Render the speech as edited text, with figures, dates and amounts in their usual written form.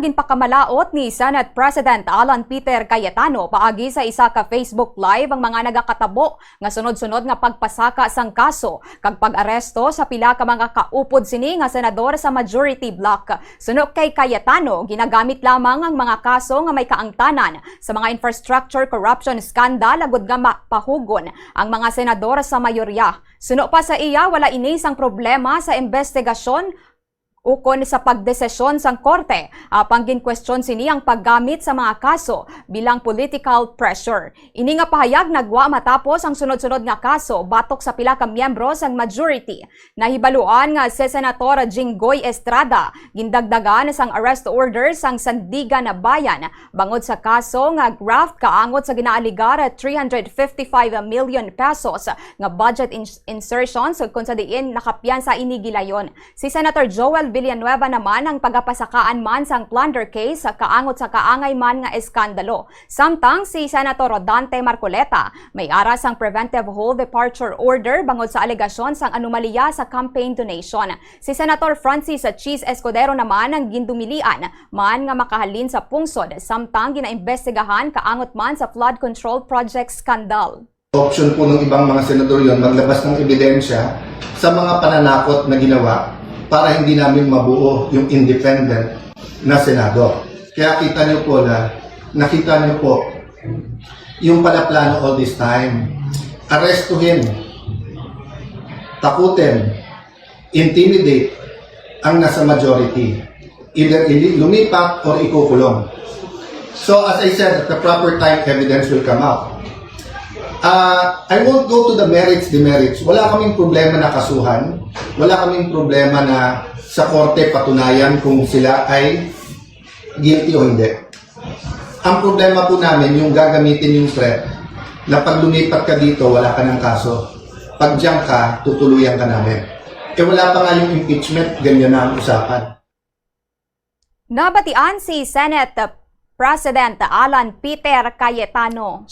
ginpakamalaot ni Senate President Alan Peter Cayetano paagi sa isa ka Facebook Live ang mga nagakatabo nga sunod-sunod nga pagpasaka sang kaso kag pag-aresto sa pila ka mga kaupod sini nga senador sa majority bloc. Sunod kay Cayetano, ginagamit lamang ang mga kaso nga may kaangtanan sa mga infrastructure corruption scandal agud nga mapahugon ang mga senador sa mayorya. Sunod pa sa iya, wala ini sang problema sa investigasyon ukon sa pagdesisyon sang korte, apang ginkwestiyon sini ang paggamit sa mga kaso bilang political pressure. Ini nga pahayag nagwa matapos ang sunod-sunod nga kaso batok sa pila ka miyembro sang majority. Nahibaluan nga si Senator Jinggoy Estrada gindagdagan sang arrest order sang Sandigan na Bayan bangod sa kaso nga graft kaangot sa ginaaligar 355 million pesos nga budget insertions kung sa diin nakapiyansa ini gilayon. Si Senator Joel Villanueva naman ang pagapasakaan man sang plunder case sa kaangot sa kaangay man nga eskandalo. Samtang si Senator Rodante Marcoleta may aras ang preventive hold departure order bangod sa alegasyon sang anomalya sa campaign donation. Si Senator Francis Cheese Escudero naman ang gindumilian man nga makahalin sa pungsod samtang ginaimbestigahan kaangot man sa flood control project scandal. Option po ng ibang mga senador yon maglabas ng ebidensya sa mga pananakot na ginawa para hindi namin mabuo yung independent na senador. Kaya kita niyo po na, nakita niyo po yung palaplano all this time. Arestuhin, takutin, intimidate ang nasa majority. Either lumipat or ikukulong. So as I said, at the proper time, evidence will come out. I won't go to the merits, demerits. Wala kaming problema na kasuhan. Wala kaming problema na sa korte patunayan kung sila ay guilty o hindi. Ang problema po namin yung gagamitin yung threat na pag lumipat ka dito, wala ka ng kaso. Pag diyan ka, tutuluyan ka namin. Wala pa nga yung impeachment, ganyan na ang usapan. Nabatian si Senate President Alan Peter Cayetano.